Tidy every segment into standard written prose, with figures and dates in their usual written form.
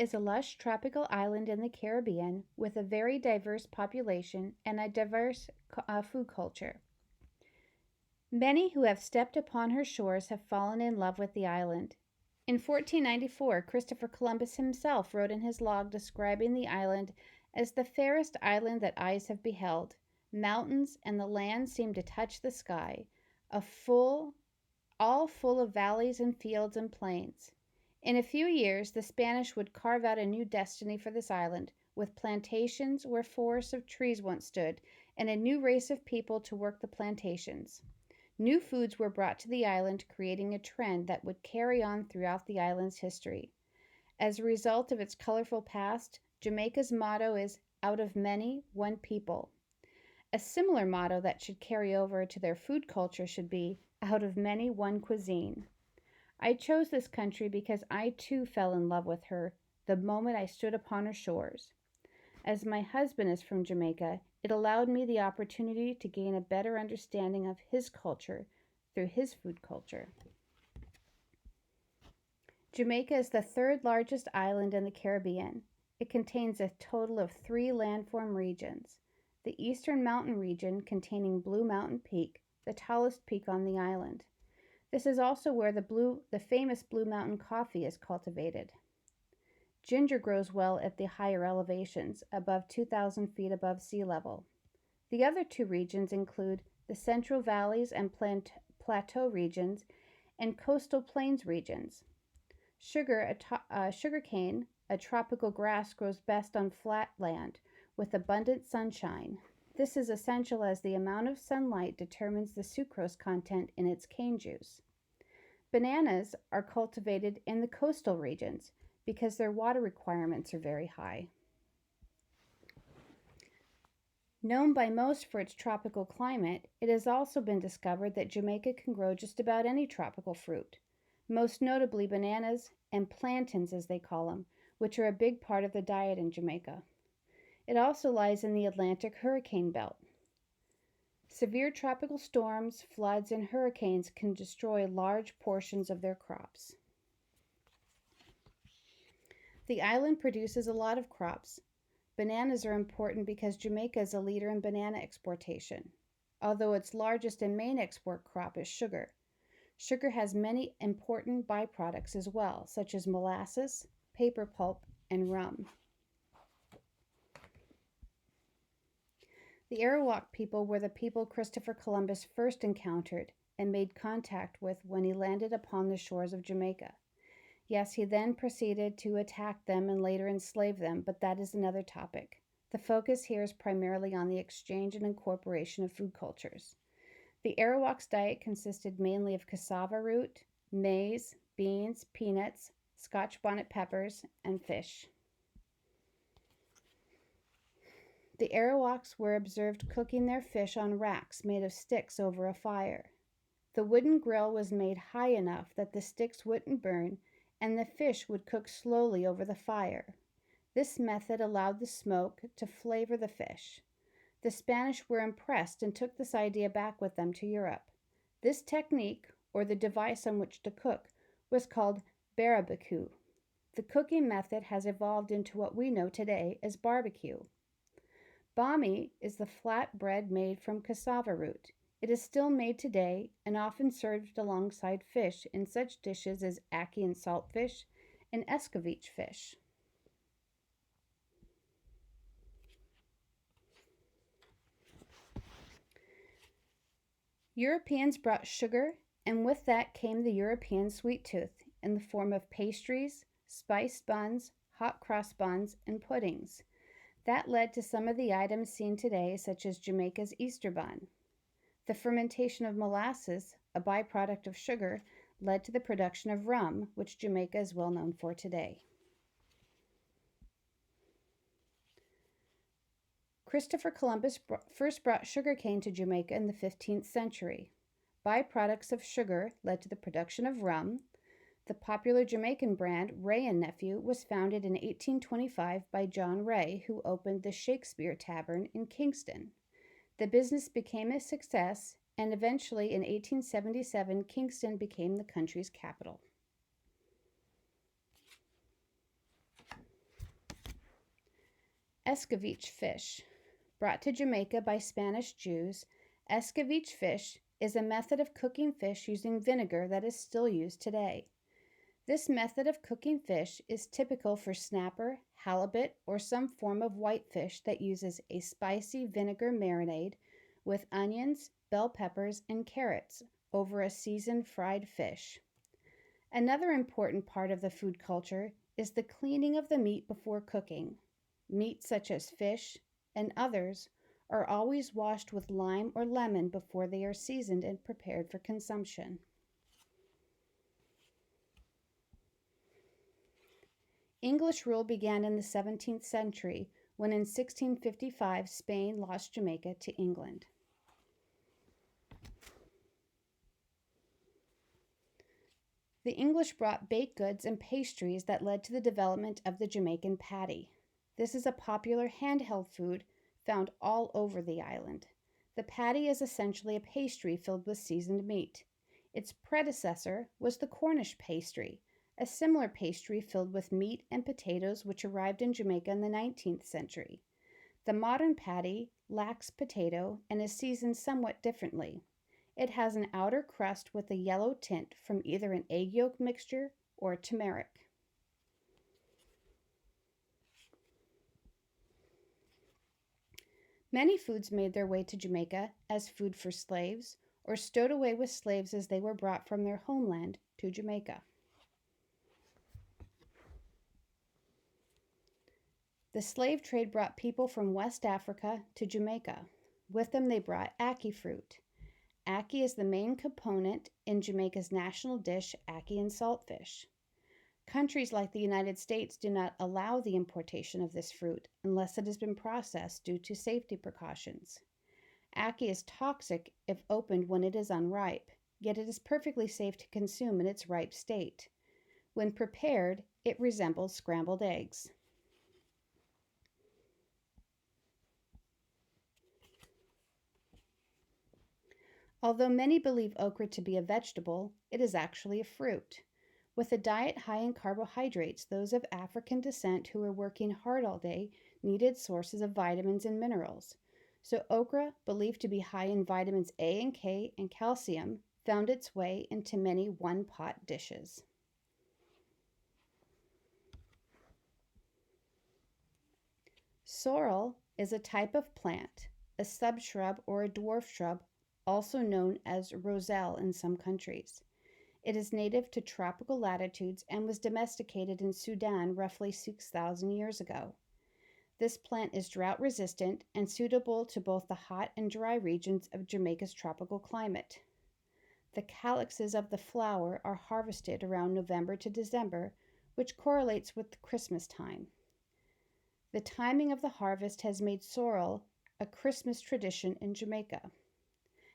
is a lush tropical island in the Caribbean with a very diverse population and a diverse food culture. Many who have stepped upon her shores have fallen in love with the island. In 1494, Christopher Columbus himself wrote in his log describing the island as the fairest island that eyes have beheld. Mountains and the land seemed to touch the sky, all full of valleys and fields and plains. In a few years, the Spanish would carve out a new destiny for this island, with plantations where forests of trees once stood, and a new race of people to work the plantations. New foods were brought to the island, creating a trend that would carry on throughout the island's history. As a result of its colorful past, Jamaica's motto is "Out of many, one people." A similar motto that should carry over to their food culture should be "Out of many, one cuisine." I chose this country because I too fell in love with her the moment I stood upon her shores. As my husband is from Jamaica, it allowed me the opportunity to gain a better understanding of his culture through his food culture. Jamaica is the third largest island in the Caribbean. It contains a total of 3 landform regions. The Eastern Mountain region containing Blue Mountain Peak, the tallest peak on the island. This is also where the famous Blue Mountain coffee is cultivated. Ginger grows well at the higher elevations, above 2,000 feet above sea level. The other 2 regions include the Central Valleys and Plateau regions and Coastal Plains regions. Sugarcane, a tropical grass, grows best on flat land with abundant sunshine. This is essential as the amount of sunlight determines the sucrose content in its cane juice. Bananas are cultivated in the coastal regions because their water requirements are very high. Known by most for its tropical climate, it has also been discovered that Jamaica can grow just about any tropical fruit, most notably bananas and plantains as they call them, which are a big part of the diet in Jamaica. It also lies in the Atlantic hurricane belt. Severe tropical storms, floods, and hurricanes can destroy large portions of their crops. The island produces a lot of crops. Bananas are important because Jamaica is a leader in banana exportation, although its largest and main export crop is sugar. Sugar has many important byproducts as well, such as molasses, paper pulp, and rum. The Arawak people were the people Christopher Columbus first encountered and made contact with when he landed upon the shores of Jamaica. Yes, he then proceeded to attack them and later enslave them, but that is another topic. The focus here is primarily on the exchange and incorporation of food cultures. The Arawak's diet consisted mainly of cassava root, maize, beans, peanuts, Scotch bonnet peppers, and fish. The Arawaks were observed cooking their fish on racks made of sticks over a fire. The wooden grill was made high enough that the sticks wouldn't burn, and the fish would cook slowly over the fire. This method allowed the smoke to flavor the fish. The Spanish were impressed and took this idea back with them to Europe. This technique, or the device on which to cook, was called barbecue. The cooking method has evolved into what we know today as barbecue. Bami is the flat bread made from cassava root. It is still made today and often served alongside fish in such dishes as ackee and saltfish and escovitch fish. Europeans brought sugar, and with that came the European sweet tooth in the form of pastries, spiced buns, hot cross buns, and puddings. That led to some of the items seen today, such as Jamaica's Easter bun. The fermentation of molasses, a byproduct of sugar, led to the production of rum, which Jamaica is well known for today. Christopher Columbus first brought sugarcane to Jamaica in the 15th century. Byproducts of sugar led to the production of rum. The popular Jamaican brand, Ray and Nephew, was founded in 1825 by John Ray, who opened the Shakespeare Tavern in Kingston. The business became a success, and eventually in 1877, Kingston became the country's capital. Escovitch fish. Brought to Jamaica by Spanish Jews, escovitch fish is a method of cooking fish using vinegar that is still used today. This method of cooking fish is typical for snapper, halibut, or some form of whitefish that uses a spicy vinegar marinade with onions, bell peppers, and carrots over a seasoned fried fish. Another important part of the food culture is the cleaning of the meat before cooking. Meats such as fish and others are always washed with lime or lemon before they are seasoned and prepared for consumption. English rule began in the 17th century when in 1655 Spain lost Jamaica to England. The English brought baked goods and pastries that led to the development of the Jamaican patty. This is a popular handheld food found all over the island. The patty is essentially a pastry filled with seasoned meat. Its predecessor was the Cornish pastry, a similar pastry filled with meat and potatoes which arrived in Jamaica in the 19th century. The modern patty lacks potato and is seasoned somewhat differently. It has an outer crust with a yellow tint from either an egg yolk mixture or turmeric. Many foods made their way to Jamaica as food for slaves or stowed away with slaves as they were brought from their homeland to Jamaica. The slave trade brought people from West Africa to Jamaica. With them, they brought ackee fruit. Ackee is the main component in Jamaica's national dish, ackee and saltfish. Countries like the United States do not allow the importation of this fruit unless it has been processed due to safety precautions. Ackee is toxic if opened when it is unripe, yet it is perfectly safe to consume in its ripe state. When prepared, it resembles scrambled eggs. Although many believe okra to be a vegetable, it is actually a fruit. With a diet high in carbohydrates, those of African descent who were working hard all day needed sources of vitamins and minerals. So okra, believed to be high in vitamins A and K and calcium, found its way into many one-pot dishes. Sorrel is a type of plant, a subshrub or a dwarf shrub, also known as roselle in some countries. It is native to tropical latitudes and was domesticated in Sudan roughly 6,000 years ago. This plant is drought resistant and suitable to both the hot and dry regions of Jamaica's tropical climate. The calyxes of the flower are harvested around November to December, which correlates with Christmas time. The timing of the harvest has made sorrel a Christmas tradition in Jamaica,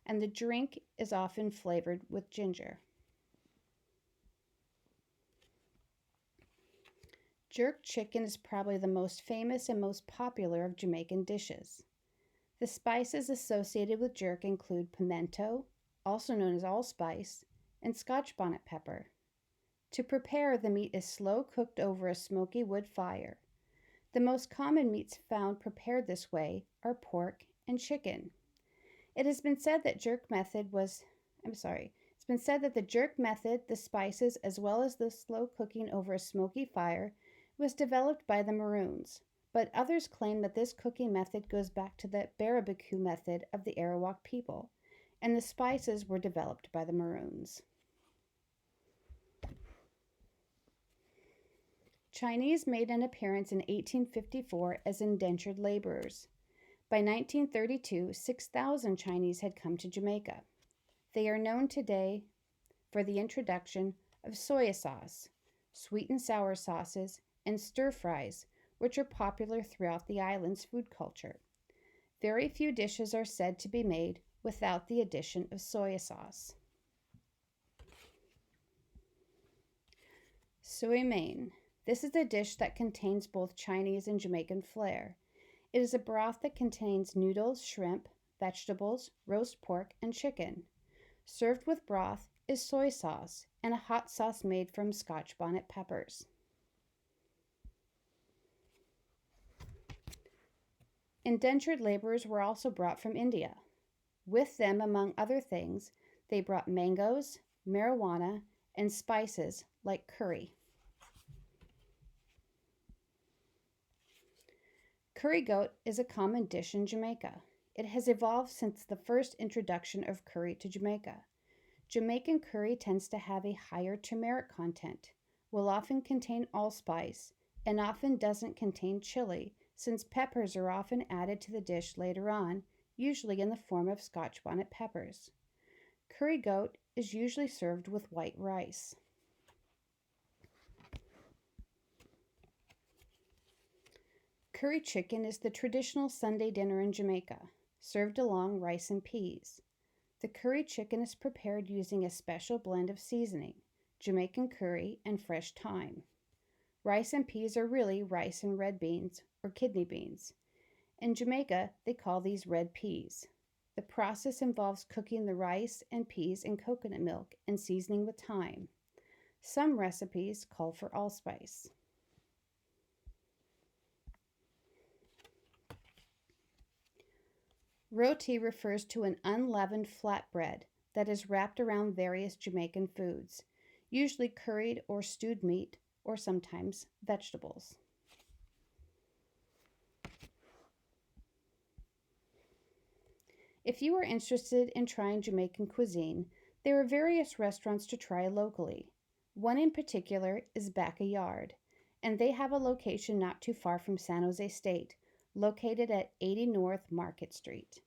and the drink is often flavored with ginger. Jerk chicken is probably the most famous and most popular of Jamaican dishes. The spices associated with jerk include pimento, also known as allspice, and Scotch bonnet pepper. To prepare, the meat is slow cooked over a smoky wood fire. The most common meats found prepared this way are pork and chicken. It's been said that the jerk method, the spices, as well as the slow cooking over a smoky fire, was developed by the Maroons, but others claim that this cooking method goes back to the barbecue method of the Arawak people, and the spices were developed by the Maroons. Chinese made an appearance in 1854 as indentured laborers. By 1932, 6,000 Chinese had come to Jamaica. They are known today for the introduction of soy sauce, sweet and sour sauces, and stir-fries, which are popular throughout the island's food culture. Very few dishes are said to be made without the addition of soy sauce. Soy mein. This is a dish that contains both Chinese and Jamaican flair. It is a broth that contains noodles, shrimp, vegetables, roast pork, and chicken. Served with broth is soy sauce and a hot sauce made from Scotch bonnet peppers. Indentured laborers were also brought from India. With them, among other things, they brought mangoes, marijuana, and spices like curry. Curry goat is a common dish in Jamaica. It has evolved since the first introduction of curry to Jamaica. Jamaican curry tends to have a higher turmeric content, will often contain allspice, and often doesn't contain chili, since peppers are often added to the dish later on, usually in the form of Scotch bonnet peppers. Curry goat is usually served with white rice. Curry chicken is the traditional Sunday dinner in Jamaica, served along rice and peas. The curry chicken is prepared using a special blend of seasoning, Jamaican curry, and fresh thyme. Rice and peas are really rice and red beans, or kidney beans. In Jamaica, they call these red peas. The process involves cooking the rice and peas in coconut milk and seasoning with thyme. Some recipes call for allspice. Roti refers to an unleavened flatbread that is wrapped around various Jamaican foods, usually curried or stewed meat, or sometimes vegetables. If you are interested in trying Jamaican cuisine, there are various restaurants to try locally. One in particular is Back a Yard, and they have a location not too far from San Jose State, located at 80 North Market Street.